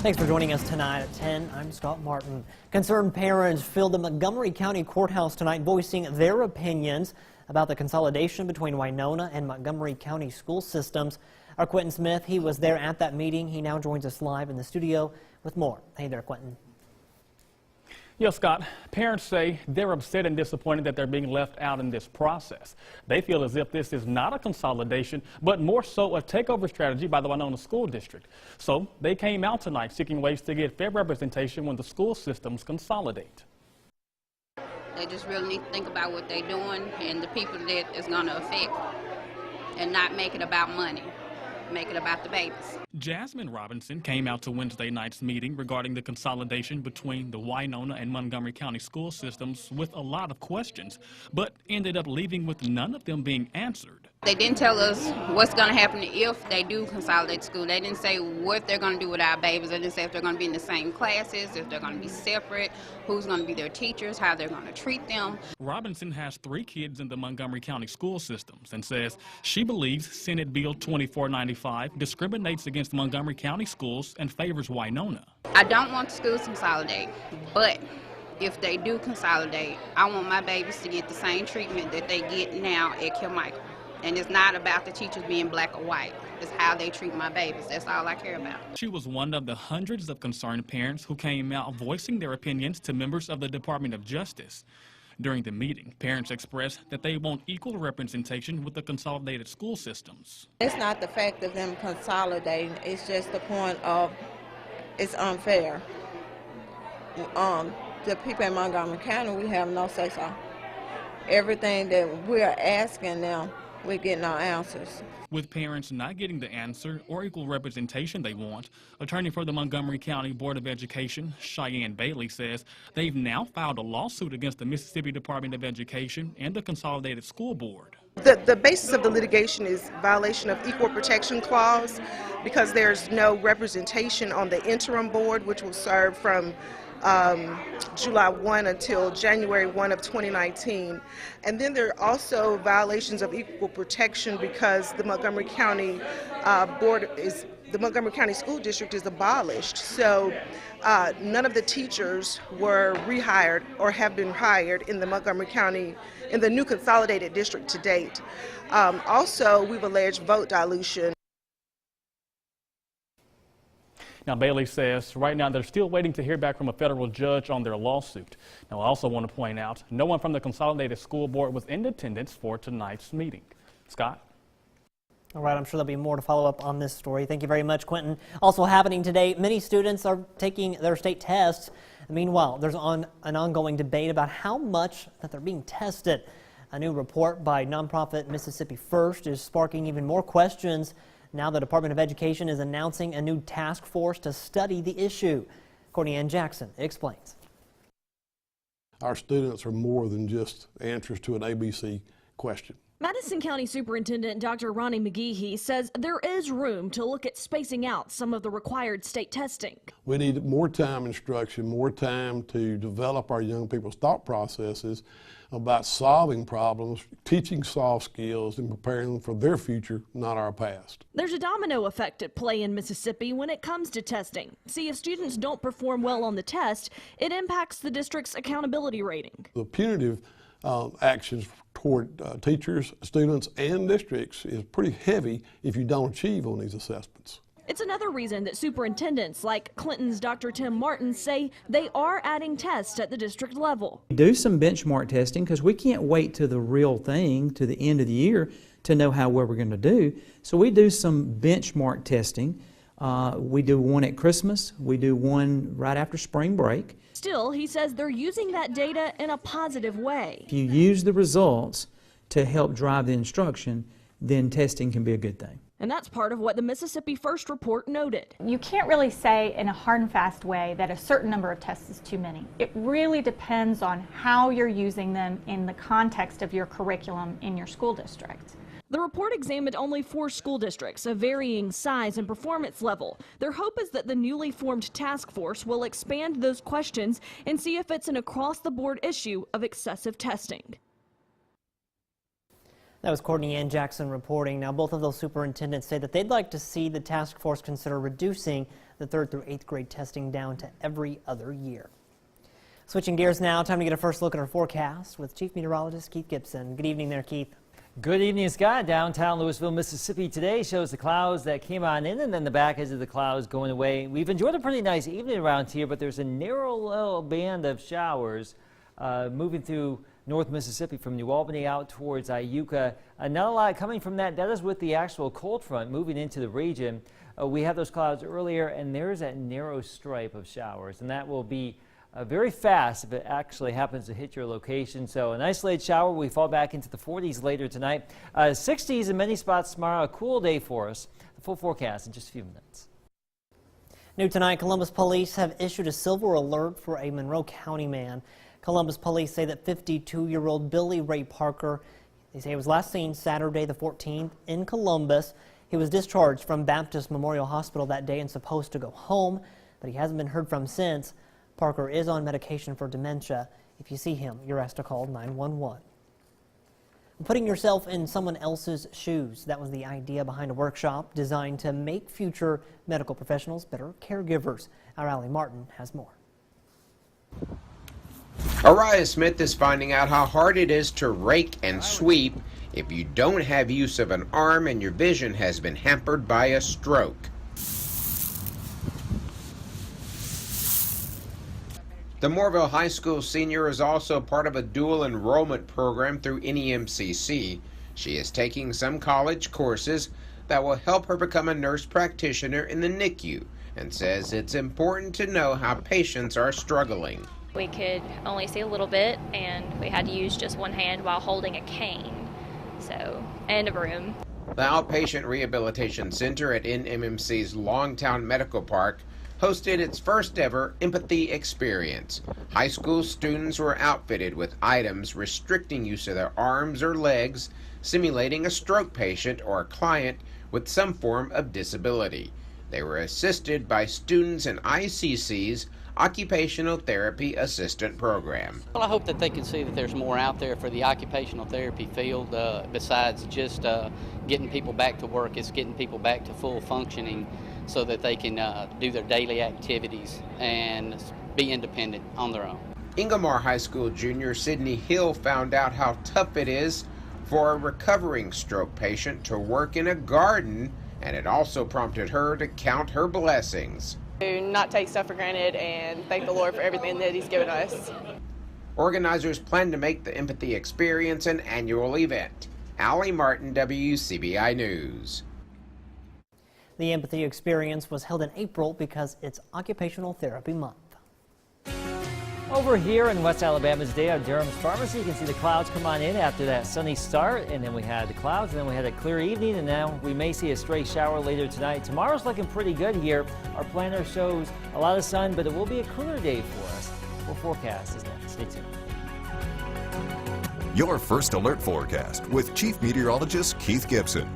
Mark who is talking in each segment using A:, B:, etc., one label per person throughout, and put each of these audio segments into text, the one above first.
A: Thanks for joining us tonight at 10. I'm Scott Martin. Concerned parents filled the Montgomery County Courthouse tonight voicing their opinions about the consolidation between Winona and Montgomery County school systems. Our Quentin Smith, he was there at that meeting. He now joins us live in the studio with more. Hey there, Quentin.
B: Yes, Scott. Parents say they're upset and disappointed that they're being left out in this process. They feel as if this is not a consolidation, but more so a takeover strategy by the Winona School District. So they came out tonight seeking ways to get fair representation when the school systems consolidate.
C: They just really need to think about what they're doing and the people that it's going to affect, and not make it about money. Make it about the babies.
B: Jasmine Robinson came out to Wednesday night's meeting regarding the consolidation between the Winona and Montgomery County school systems with a lot of questions, but ended up leaving with none of them being answered.
C: They didn't tell us what's going to happen if they do consolidate school. They didn't say what they're going to do with our babies. They didn't say if they're going to be in the same classes, if they're going to be separate, who's going to be their teachers, how they're going to treat them.
B: Robinson has 3 kids in the Montgomery County school systems and says she believes Senate Bill 2495 discriminates against Montgomery County schools and favors Winona.
C: I don't want the schools to consolidate, but if they do consolidate, I want my babies to get the same treatment that they get now at Kilmichael. And it's not about the teachers being black or white. It's how they treat my babies. That's all I care about.
B: She was one of the hundreds of concerned parents who came out voicing their opinions to members of the Department of Justice. During the meeting, parents expressed that they want equal representation with the consolidated school systems.
D: It's not the fact of them consolidating. It's just the point of it's unfair. The people in Montgomery County, we have no say-so. Everything that we're asking them, we're getting our answers.
B: With parents not getting the answer or equal representation they want, attorney for the Montgomery County Board of Education, Cheyenne Bailey, says they've now filed a lawsuit against the Mississippi Department of Education and the Consolidated School Board.
E: The basis of the litigation is violation of Equal Protection Clause because there's no representation on the interim board, which will serve from July 1 until January 1 of 2019. And then there are also violations of equal protection because the Montgomery County the Montgomery County School District is abolished. So none of the teachers were rehired or have been hired in the Montgomery County, in the new consolidated district to date. Also, we've alleged vote dilution.
B: Now, Bailey says right now they're still waiting to hear back from a federal judge on their lawsuit. Now, I also want to point out no one from the Consolidated School Board was in attendance for tonight's meeting. Scott?
A: All right, I'm sure there'll be more to follow up on this story. Thank you very much, Quentin. Also happening today, many students are taking their state tests. Meanwhile, there's an ongoing debate about how much that they're being tested. A new report by nonprofit Mississippi First is sparking even more questions. Now the Department of Education is announcing a new task force to study the issue. Courtney Ann Jackson explains.
F: Our students are more than just answers to an ABC question.
G: Madison County Superintendent Dr. Ronnie McGehee says there is room to look at spacing out some of the required state testing.
F: We need more time instruction, more time to develop our young people's thought processes about solving problems, teaching soft skills, and preparing them for their future, not our past.
G: There's a domino effect at play in Mississippi when it comes to testing. See, if students don't perform well on the test, it impacts the district's accountability rating.
F: The punitive actions toward teachers, students, and districts is pretty heavy if you don't achieve on these assessments.
G: It's another reason that superintendents like Clinton's Dr. Tim Martin say they are adding tests at the district level.
H: Do some benchmark testing because we can't wait to the real thing, to the end of the year, to know how well we're going to do. So we do some benchmark testing. We do one at Christmas. We do one right after spring break.
G: Still, he says they're using that data in a positive way.
H: If you use the results to help drive the instruction, then testing can be a good thing.
G: And that's part of what the Mississippi First report noted.
I: You can't really say in a hard and fast way that a certain number of tests is too many. It really depends on how you're using them in the context of your curriculum in your school district.
G: The report examined only 4 school districts of varying size and performance level. Their hope is that the newly formed task force will expand those questions and see if it's an across-the-board issue of excessive testing.
A: That was Courtney Ann Jackson reporting. Now, both of those superintendents say that they'd like to see the task force consider reducing the 3rd through 8th grade testing down to every other year. Switching gears now, time to get a first look at our forecast with Chief Meteorologist Keith Gibson. Good evening there, Keith.
J: Good evening, Scott. Downtown Louisville, Mississippi today shows the clouds that came on in and then the back edge of the clouds going away. We've enjoyed a pretty nice evening around here, but there's a narrow little band of showers moving through North Mississippi from New Albany out towards Iuka. Not a lot coming from that. That is with the actual cold front moving into the region. We had those clouds earlier, and there's that narrow stripe of showers, and that will be very fast if it actually happens to hit your location. So an isolated shower, we fall back into the 40s later tonight. 60s in many spots tomorrow, a cool day for us. The full forecast in just a few minutes.
A: New tonight, Columbus police have issued a silver alert for a Monroe County man. Columbus police say that 52-year-old Billy Ray Parker, they say he was last seen Saturday the 14th in Columbus. He was discharged from Baptist Memorial Hospital that day and supposed to go home, but he hasn't been heard from since. Parker is on medication for dementia. If you see him, you're asked to call 911. Putting yourself in someone else's shoes. That was the idea behind a workshop designed to make future medical professionals better caregivers. Our Allie Martin has more.
K: Araya Smith is finding out how hard it is to rake and sweep if you don't have use of an arm and your vision has been hampered by a stroke. The Moorville High School senior is also part of a dual enrollment program through NEMCC. She is taking some college courses that will help her become a nurse practitioner in the NICU and says it's important to know how patients are struggling.
L: We could only see a little bit, and we had to use just one hand while holding a cane, and a broom.
K: The Outpatient Rehabilitation Center at NMMC's Longtown Medical Park hosted its first ever empathy experience. High school students were outfitted with items restricting use of their arms or legs, simulating a stroke patient or a client with some form of disability. They were assisted by students in ICC's Occupational Therapy Assistant Program.
M: Well, I hope that they can see that there's more out there for the occupational therapy field besides just getting people back to work. It's getting people back to full functioning so that they can do their daily activities and be independent on their own.
K: Ingomar High School junior Sydney Hill found out how tough it is for a recovering stroke patient to work in a garden, and it also prompted her to count her blessings.
N: To not take stuff for granted and thank the Lord for everything that He's given us.
K: Organizers plan to make the empathy experience an annual event. Allie Martin, WCBI News.
A: The empathy experience was held in April because it's Occupational Therapy Month.
J: Over here in West Alabama's Day at Durham's Pharmacy, you can see the clouds come on in after that sunny start, and then we had the clouds, and then we had a clear evening, and now we may see a stray shower later tonight. Tomorrow's looking pretty good here. Our planner shows a lot of sun, but it will be a cooler day for us. Full forecast is next. Stay tuned.
O: Your first alert forecast with Chief Meteorologist Keith Gibson.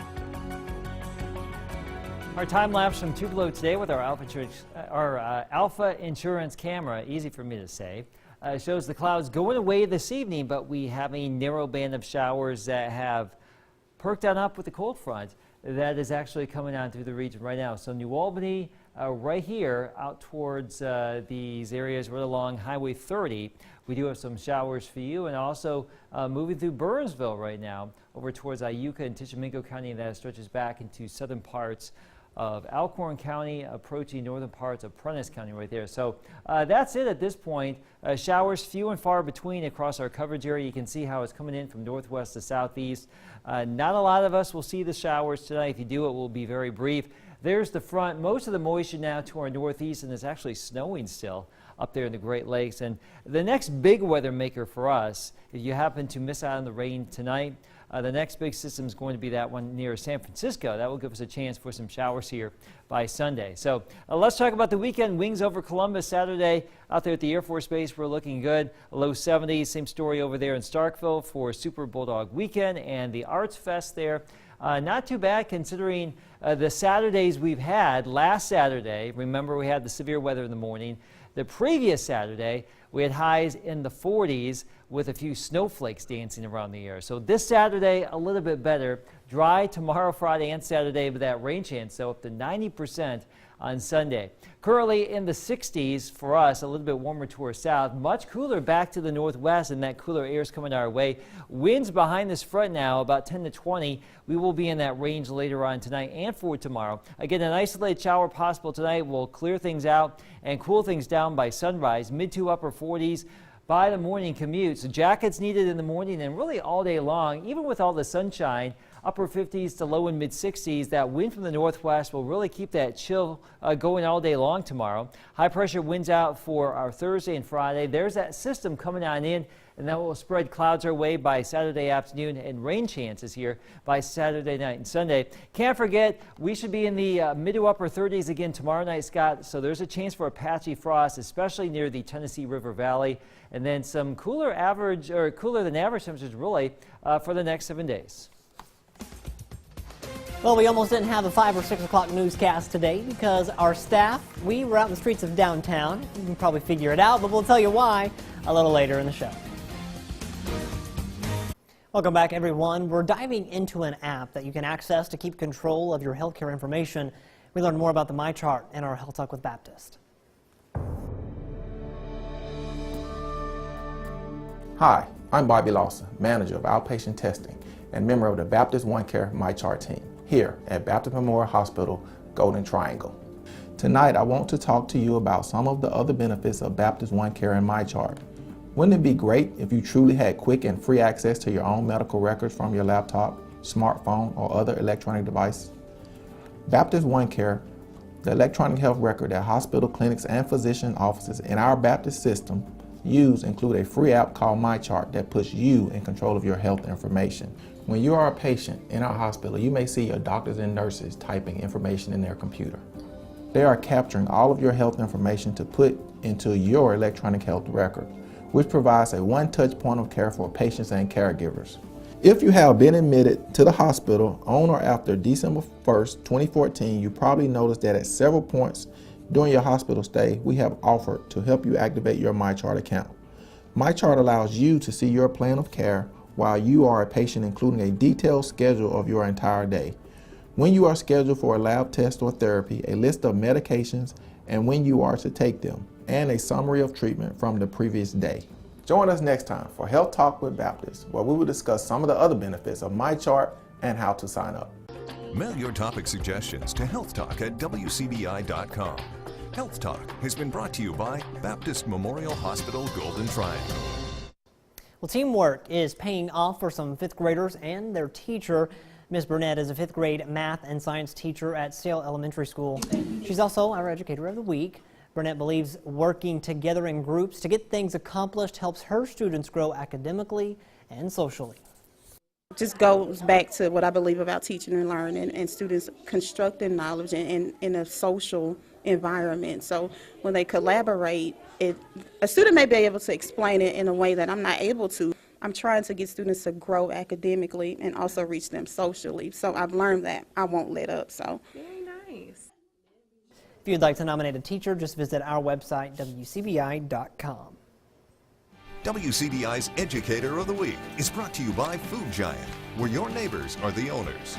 J: Our time lapse from Tupelo today with our Alpha Insurance camera, easy for me to say, shows the clouds going away this evening, but we have a narrow band of showers that have perked on up with the cold front that is actually coming on through the region right now. So New Albany, right here out towards these areas right along Highway 30, we do have some showers for you, and also moving through Burnsville right now over towards Iuka and Tishomingo County, and that stretches back into southern parts of Alcorn County, approaching northern parts of Prentice County right there. So that's it at this point. Showers few and far between across our coverage area. You can see how it's coming in from northwest to southeast. Not a lot of us will see the showers tonight. If you do, it will be very brief. There's the front. Most of the moisture now to our northeast, and it's actually snowing still up there in the Great Lakes. And the next big weather maker for us, if you happen to miss out on the rain tonight, the next big system is going to be that one near San Francisco. That will give us a chance for some showers here by Sunday. So let's talk about the weekend. Wings over Columbus Saturday. Out there at the Air Force Base, we're looking good. Low 70s. Same story over there in Starkville for Super Bulldog Weekend and the Arts Fest there. Not too bad considering the Saturdays we've had. Last Saturday, remember we had the severe weather in the morning. The previous Saturday, we had highs in the 40s with a few snowflakes dancing around the air. So this Saturday, a little bit better. Dry tomorrow, Friday, and Saturday, with that rain chance, so up to 90% on Sunday. Currently in the 60s for us, a little bit warmer to our south, much cooler back to the northwest, and that cooler air is coming our way. Winds behind this front now, about 10 to 20. We will be in that range later on tonight and for tomorrow. Again, an isolated shower possible tonight will clear things out and cool things down by sunrise, mid to upper 40s. By the morning commute, so jackets needed in the morning and really all day long, even with all the sunshine. Upper 50s to low and mid 60s. That wind from the northwest will really keep that chill going all day long tomorrow. High pressure winds out for our Thursday and Friday. There's that system coming on in, and that will spread clouds our way by Saturday afternoon, and rain chances here by Saturday night and Sunday. Can't forget, we should be in the mid to upper 30s again tomorrow night, Scott, so there's a chance for a patchy frost, especially near the Tennessee River Valley, and then some cooler than average temperatures really for the next 7 days.
A: Well, we almost didn't have a 5 or 6 o'clock newscast today because our staff, we were out in the streets of downtown. You can probably figure it out, but we'll tell you why a little later in the show. Welcome back, everyone. We're diving into an app that you can access to keep control of your healthcare information. We learned more about the MyChart in our Health Talk with Baptist.
P: Hi, I'm Bobby Lawson, manager of outpatient testing and member of the Baptist OneCare MyChart team here at Baptist Memorial Hospital, Golden Triangle. Tonight, I want to talk to you about some of the other benefits of Baptist OneCare and MyChart. Wouldn't it be great if you truly had quick and free access to your own medical records from your laptop, smartphone, or other electronic device? Baptist OneCare, the electronic health record that hospital, clinics, and physician offices in our Baptist system use include a free app called MyChart that puts you in control of your health information. When you are a patient in our hospital, you may see your doctors and nurses typing information in their computer. They are capturing all of your health information to put into your electronic health record, which provides a one-touch point of care for patients and caregivers. If you have been admitted to the hospital on or after December 1st, 2014, you probably noticed that at several points during your hospital stay, we have offered to help you activate your MyChart account. MyChart allows you to see your plan of care while you are a patient, including a detailed schedule of your entire day. When you are scheduled for a lab test or therapy, a list of medications and when you are to take them, and a summary of treatment from the previous day. Join us next time for Health Talk with Baptist, where we will discuss some of the other benefits of MyChart and how to sign up.
O: Mail your topic suggestions to healthtalk@wcbi.com. Health Talk has been brought to you by Baptist Memorial Hospital, Golden Triangle.
A: Well, teamwork is paying off for some 5th graders and their teacher. Ms. Burnett is a 5th grade math and science teacher at Sale Elementary School. She's also our Educator of the Week. Burnett believes working together in groups to get things accomplished helps her students grow academically and socially.
Q: Just goes back to what I believe about teaching and learning and students constructing knowledge in a social environment. So when they collaborate, a student may be able to explain it in a way that I'm not able to. I'm trying to get students to grow academically and also reach them socially. So I've learned that I won't let up. So
N: very nice.
A: If you'd like to nominate a teacher, just visit our website, wcbi.com.
O: WCBI's Educator of the Week is brought to you by Food Giant, where your neighbors are the owners.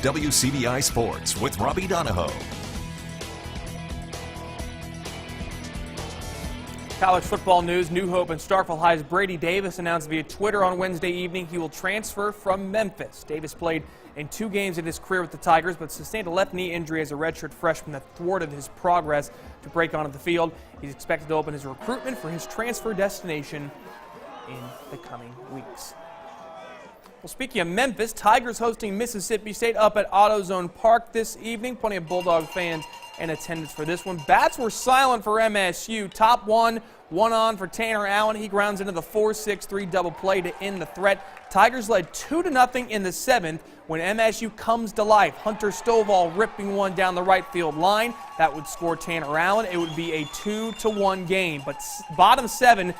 O: WCBI Sports with Robbie Donahoe.
R: College football news. New Hope and Starkville High's Brady Davis announced via Twitter on Wednesday evening he will transfer from Memphis. Davis played in 2 games in his career with the Tigers, but sustained a left knee injury as a redshirt freshman that thwarted his progress to break onto the field. He's expected to open his recruitment for his transfer destination in the coming weeks. Well, speaking of Memphis, Tigers hosting Mississippi State up at AutoZone Park this evening. Plenty of Bulldog fans in attendance for this one. Bats were silent for MSU. Top one on for Tanner Allen. He grounds into the 4-6-3 double play to end the threat. Tigers led 2-0 in the 7th when MSU comes to life. Hunter Stovall ripping one down the right field line. That would score Tanner Allen. It would be a 2-1 game. But bottom 7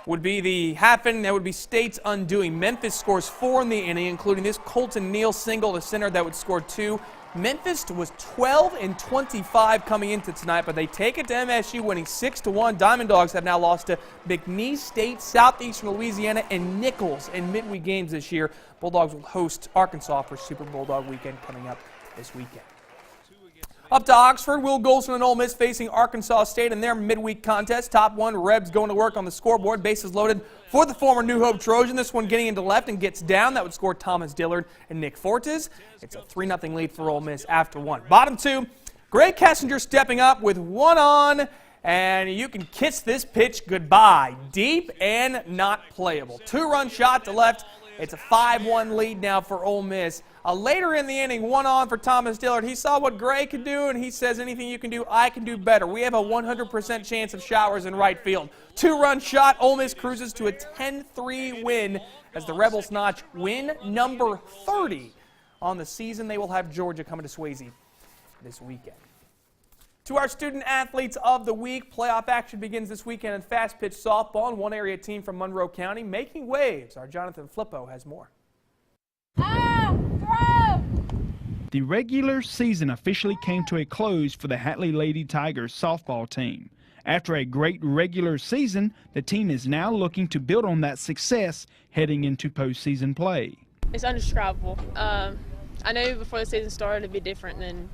R: would be the half inning. That would be State's undoing. Memphis scores 4 in the inning, including this Colton Neal single to center that would score 2. Memphis was 12-25 coming into tonight, but they take it to MSU, winning 6-1. Diamond Dogs have now lost to McNeese State, Southeastern Louisiana, and Nichols in midweek games this year. Bulldogs will host Arkansas for Super Bulldog weekend coming up this weekend. Up to Oxford, Will Golson and Ole Miss facing Arkansas State in their midweek contest. Top one, Rebs going to work on the scoreboard. Bases loaded for the former New Hope Trojan. This one getting into left and gets down. That would score Thomas Dillard and Nick Fortes. It's a 3-0 lead for Ole Miss after one. Bottom two, Greg Kessinger stepping up with one on, and you can kiss this pitch goodbye. Deep and not playable. 2-run shot to left. It's a 5-1 lead now for Ole Miss. Later in the inning, one on for Thomas Dillard. He saw what Gray could do, and he says, anything you can do, I can do better. We have a 100% chance of showers in right field. 2-run shot. Ole Miss cruises to a 10-3 win as the Rebels notch win number 30 on the season. They will have Georgia coming to Swayze this weekend. To our student athletes of the week, playoff action begins this weekend in fast pitch softball, and one area team from Monroe County making waves. Our Jonathan Flippo has more.
S: The regular season officially came to a close for the Hatley Lady Tigers softball team. After a great regular season, the team is now looking to build on that success heading into postseason play.
N: It's undescribable. I knew before the season started it'd be different than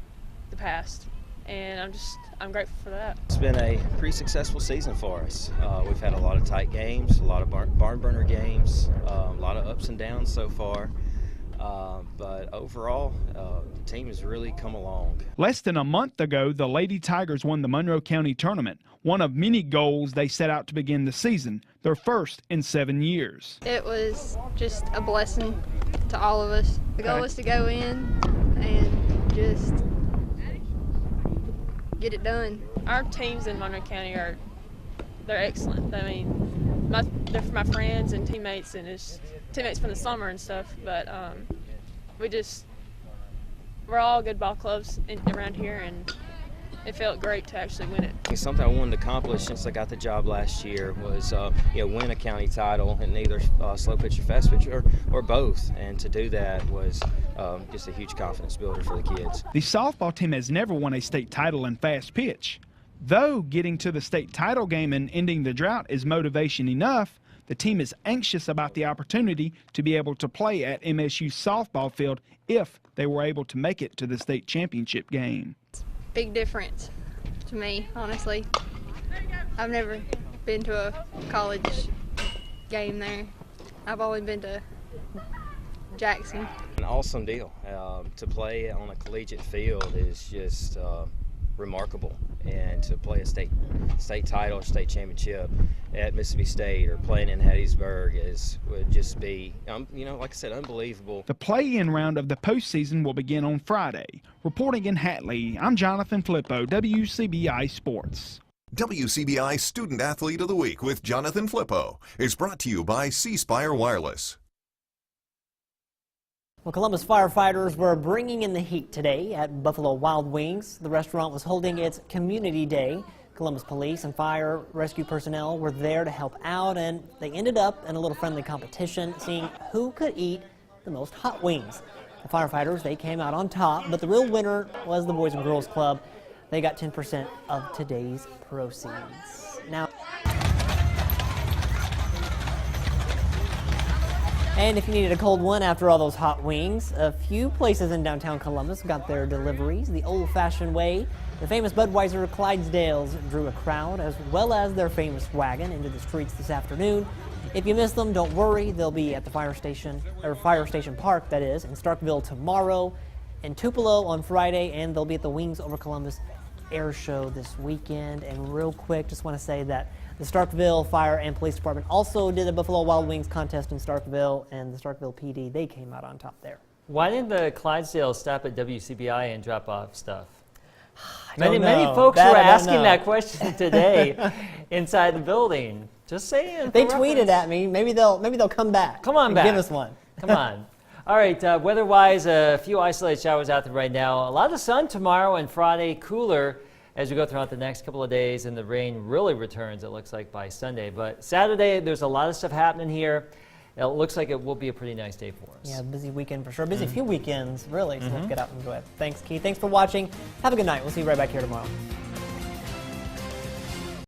N: the past, and I'm grateful for that.
T: It's been a pretty successful season for us. We've had a lot of tight games, a lot of barn burner games, a lot of ups and downs so far. But overall, the team has really come along.
S: Less than a month ago, the Lady Tigers won the Monroe County Tournament, one of many goals they set out to begin the season, their first in 7 years.
U: It was just a blessing to all of us. The goal was to go in and just get it done.
N: Our teams in Monroe County they're excellent. I mean, they're my friends and teammates, and it's teammates from the summer and stuff, but we're all good ball clubs around here, and it felt great to actually win it.
T: It's something I wanted to accomplish since I got the job last year was win a county title in either slow pitch or fast pitch or both, and to do that was just a huge confidence builder for the kids.
S: The softball team has never won a state title in fast pitch. Though getting to the state title game and ending the drought is motivation enough, the team is anxious about the opportunity to be able to play at MSU's softball field if they were able to make it to the state championship game.
U: Big difference to me, honestly. I've never been to a college game there. I've only been to Jackson.
T: An awesome deal. To play on a collegiate field is just remarkable, and to play a state title or state championship at Mississippi State or playing in Hattiesburg would just be, like I said, unbelievable.
S: The play-in round of the postseason will begin on Friday. Reporting in Hatley, I'm Jonathan Flippo, WCBI Sports.
O: WCBI Student Athlete of the Week with Jonathan Flippo is brought to you by C Spire Wireless.
A: Well, Columbus firefighters were bringing in the heat today at Buffalo Wild Wings. The restaurant was holding its Community Day. Columbus police and fire rescue personnel were there to help out, and they ended up in a little friendly competition, seeing who could eat the most hot wings. The firefighters, they came out on top, but the real winner was the Boys and Girls Club. They got 10% of today's proceeds. Now, and if you needed a cold one after all those hot wings, a few places in downtown Columbus got their deliveries the old-fashioned way. The famous Budweiser Clydesdales drew a crowd, as well as their famous wagon, into the streets this afternoon. If you miss them, don't worry. They'll be at the Fire Station Park, that is, in Starkville tomorrow, in Tupelo on Friday, and they'll be at the Wings Over Columbus Air Show this weekend. And real quick, just want to say that the Starkville Fire and Police Department also did a Buffalo Wild Wings contest in Starkville, and the Starkville PD, they came out on top there.
J: Why didn't the Clydesdales stop at WCBI and drop off stuff?
A: Many
J: folks were asking that question today inside the building. Just saying.
A: They tweeted at me. Maybe they'll come back.
J: Come on back.
A: Give us one.
J: Come on. All right, weather-wise, a few isolated showers out there right now. A lot of sun tomorrow and Friday, cooler as we go throughout the next couple of days, and the rain really returns, it looks like, by Sunday. But Saturday, there's a lot of stuff happening here. It looks like it will be a pretty nice day for us.
A: Yeah, busy weekend for sure. Busy few weekends, really, so let's get out and enjoy it. Thanks, Keith. Thanks for watching. Have a good night. We'll see you right back here tomorrow.